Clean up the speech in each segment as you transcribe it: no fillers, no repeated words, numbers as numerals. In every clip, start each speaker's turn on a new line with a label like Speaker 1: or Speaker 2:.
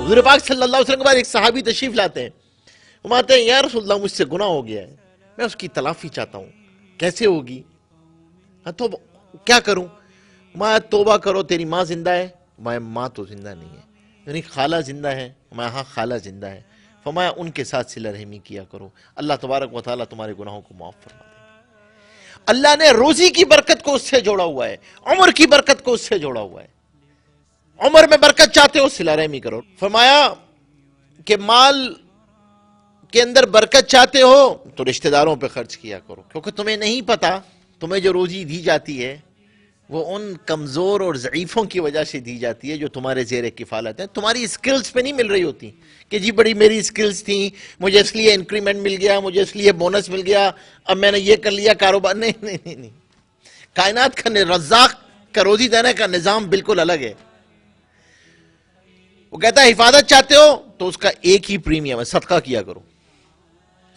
Speaker 1: حضور پاک صلی اللہ علیہ وسلم کے بعد ایک صحابی تشریف لاتے ہیں، وہ آتے ہیں، یا رسول اللہ مجھ سے گناہ ہو گیا ہے، میں اس کی تلافی چاہتا ہوں، کیسے ہوگی؟ تو کیا کروں؟ میں توبہ کرو، تیری ماں زندہ ہے؟ میں ماں تو زندہ نہیں ہے۔ یعنی خالہ زندہ ہے؟ میں ہاں خالہ زندہ ہے۔ فرمایا ان کے ساتھ صلہ رحمی کیا کرو، اللہ تبارک و تعالیٰ تمہارے گناہوں کو معاف فرما دے۔ اللہ نے روزی کی برکت کو اس سے جوڑا ہوا ہے، عمر کی برکت کو اس سے جوڑا ہوا ہے۔ عمر میں برکت چاہتے ہو، صلہ رحمی کرو۔ فرمایا کہ مال کے اندر برکت چاہتے ہو تو رشتہ داروں پہ خرچ کیا کرو، کیونکہ تمہیں نہیں پتا تمہیں جو روزی دی جاتی ہے وہ ان کمزور اور ضعیفوں کی وجہ سے دی جاتی ہے جو تمہارے زیر کفالت ہیں، تمہاری سکلز پہ نہیں مل رہی ہوتی کہ جی بڑی میری سکلز تھیں، مجھے اس لیے انکریمنٹ مل گیا، مجھے اس لیے بونس مل گیا، اب میں نے یہ کر لیا کاروبار۔ نہیں نہیں نہیں نہیں، کائنات کا رزاق کا روزی دینے کا نظام بالکل الگ ہے۔ وہ کہتا ہے حفاظت چاہتے ہو تو اس کا ایک ہی پریمیم ہے، صدقہ کیا کرو۔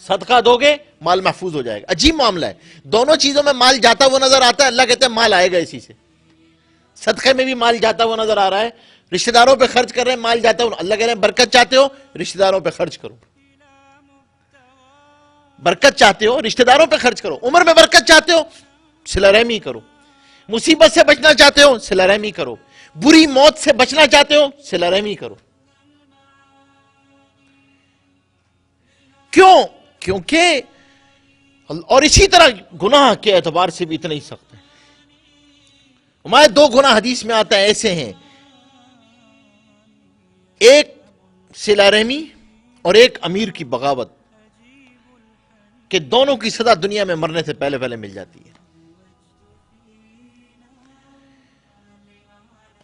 Speaker 1: صدقہ دو گے مال محفوظ ہو جائے گا۔ عجیب معاملہ ہے، دونوں چیزوں میں مال جاتا ہوا نظر آتا ہے، اللہ کہتے ہیں مال آئے گا اسی سے۔ صدقے میں بھی مال جاتا ہوا نظر آ رہا ہے، رشتہ داروں پہ خرچ کر رہے ہیں، مال جاتا ہوا، اللہ کہہ رہے ہیں برکت چاہتے ہو رشتہ داروں پہ خرچ کرو، برکت چاہتے ہو رشتہ داروں پہ خرچ کرو، عمر میں برکت چاہتے ہو صلہ رحمی کرو، مصیبت سے بچنا چاہتے ہو صلہ رحمی کرو، بری موت سے بچنا چاہتے ہو صلہ رحمی کرو۔ کیوں؟ کیونکہ اور اسی طرح گناہ کے اعتبار سے بھی اتنا ہی سخت ہے۔ ہمارے دو گناہ حدیث میں آتا ہے ایسے ہیں، ایک صلہ رحمی اور ایک امیر کی بغاوت، کہ دونوں کی سزا دنیا میں مرنے سے پہلے پہلے مل جاتی ہے۔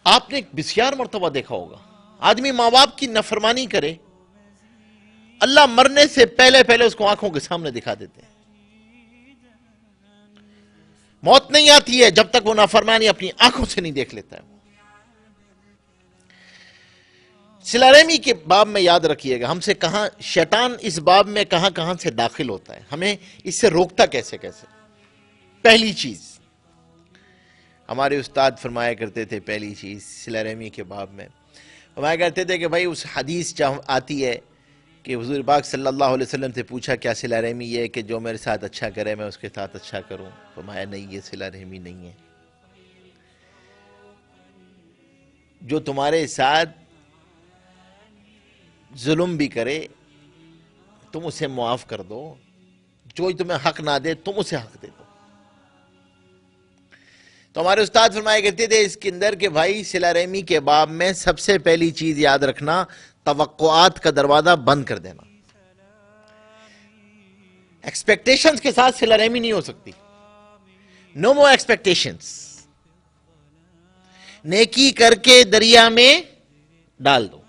Speaker 1: آپ نے بسیار مرتبہ دیکھا ہوگا آدمی ماں باپ کی نافرمانی کرے، اللہ مرنے سے پہلے پہلے اس کو آنکھوں کے سامنے دکھا دیتے ہیں۔ موت نہیں آتی ہے جب تک وہ نافرمانی اپنی آنکھوں سے نہیں دیکھ لیتا ہے۔ صلہ رحمی کے باب میں یاد رکھیے گا، ہم سے کہاں شیطان اس باب میں کہاں کہاں سے داخل ہوتا ہے، ہمیں اس سے روکتا کیسے کیسے۔ پہلی چیز ہمارے استاد فرمایا کرتے تھے، پہلی چیز صلہ رحمی کے باب میں فرمایا کرتے تھے کہ بھائی اس حدیث آتی ہے کہ حضور پاک صلی اللہ علیہ وسلم سے پوچھا کیا صلہ رحمی یہ ہے کہ جو میرے ساتھ اچھا کرے میں اس کے ساتھ اچھا کروں؟ فرمایا نہیں، یہ صلہ رحمی نہیں ہے۔ جو تمہارے ساتھ ظلم بھی کرے تم اسے معاف کر دو، جو تمہیں حق نہ دے تم اسے حق دے دو۔ تو ہمارے استاد فرمایا کرتے تھے اس کے اندر کہ بھائی صلہ رحمی کے باب میں سب سے پہلی چیز یاد رکھنا، توقعات کا دروازہ بند کر دینا۔ ایکسپیکٹیشنز کے ساتھ صلہ رحمی نہیں ہو سکتی۔ نو مور ایکسپیکٹیشنز۔ نیکی کر کے دریا میں ڈال دو۔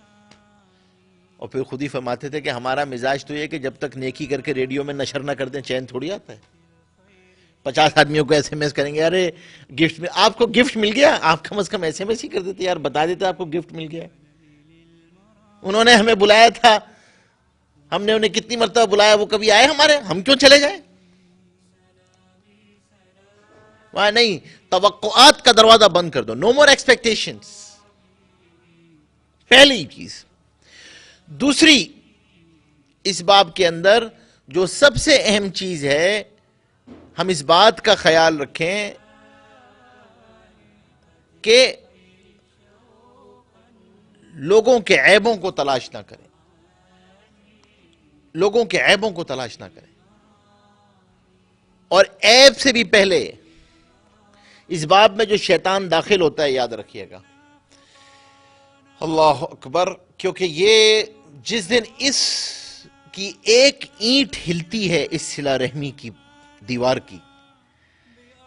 Speaker 1: اور پھر خود ہی فرماتے تھے کہ ہمارا مزاج تو یہ کہ جب تک نیکی کر کے ریڈیو میں نشر نہ کر دیں چین تھوڑی آتا ہے۔ 50 آدمیوں کو ایس ایم ایس کریں گے، ارے گفٹ میں آپ کو گفٹ مل گیا، آپ کم از کم ایس ایم ایس ہی کر دیتے یار، بتا دیتے آپ کو گفٹ مل گیا۔ انہوں نے ہمیں بلایا تھا، ہم نے انہیں کتنی مرتبہ بلایا، وہ کبھی آئے ہمارے، ہم کیوں چلے جائیں؟ وہاں نہیں، توقعات کا دروازہ بند کر دو، نو مور ایکسپیکٹیشنز، پہلی چیز۔ دوسری، اس باب کے اندر جو سب سے اہم چیز ہے، ہم اس بات کا خیال رکھیں کہ لوگوں کے عیبوں کو تلاش نہ کریں، لوگوں کے عیبوں کو تلاش نہ کریں، اور عیب سے بھی پہلے اس باب میں جو شیطان داخل ہوتا ہے یاد رکھیے گا۔ اللہ اکبر، کیونکہ یہ جس دن اس کی ایک اینٹ ہلتی ہے اس صلہ رحمی کی دیوار کی،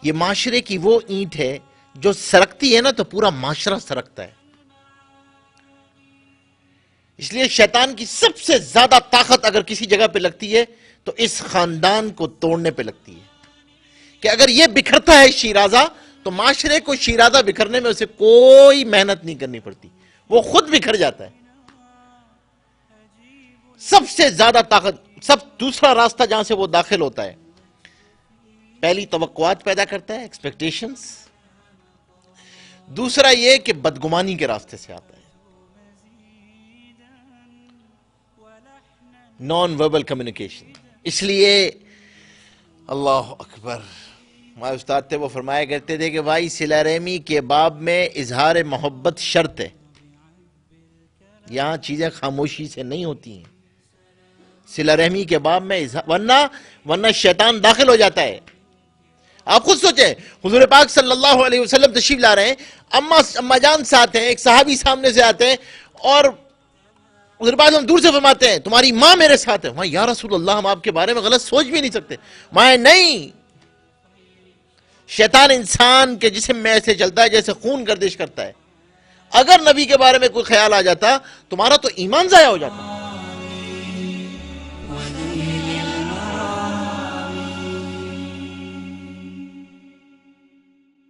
Speaker 1: یہ معاشرے کی وہ اینٹ ہے جو سرکتی ہے نا تو پورا معاشرہ سرکتا ہے۔ اس لیے شیطان کی سب سے زیادہ طاقت اگر کسی جگہ پہ لگتی ہے تو اس خاندان کو توڑنے پہ لگتی ہے، کہ اگر یہ بکھرتا ہے شیرازہ تو معاشرے کو شیرازہ بکھرنے میں اسے کوئی محنت نہیں کرنی پڑتی، وہ خود بکھر جاتا ہے۔ سب سے زیادہ طاقت، دوسرا راستہ جہاں سے وہ داخل ہوتا ہے، پہلی توقعات پیدا کرتا ہے، ایکسپیکٹیشنز۔ دوسرا یہ کہ بدگمانی کے راستے سے آتا ہے۔ Non verbal communication. اس لیے اللہ اکبر، ہمارے استاد تھے وہ فرمایا کرتے تھے کہ بھائی صلہ رحمی کے باب میں اظہار محبت شرط ہے. یہاں چیزیں خاموشی سے نہیں ہوتی ہیں. صلہ رحمی کے باب میں ورنہ شیطان داخل ہو جاتا ہے. آپ خود سوچیں، حضور پاک صلی اللہ علیہ وسلم تشریف لا رہے ہیں، اما جان سے آتے ہیں، ایک صحابی سامنے سے آتے ہیں اور حضور پاک ہم دور سے فرماتے ہیں تمہاری ماں میرے ساتھ ہے. یا رسول اللہ، ہم آپ کے بارے میں غلط سوچ بھی نہیں سکتے. ماں نہیں، شیطان انسان کے جسم میں ایسے چلتا ہے جیسے خون گردش کرتا ہے. اگر نبی کے بارے میں کوئی خیال آ جاتا تمہارا تو ایمان ضائع ہو جاتا.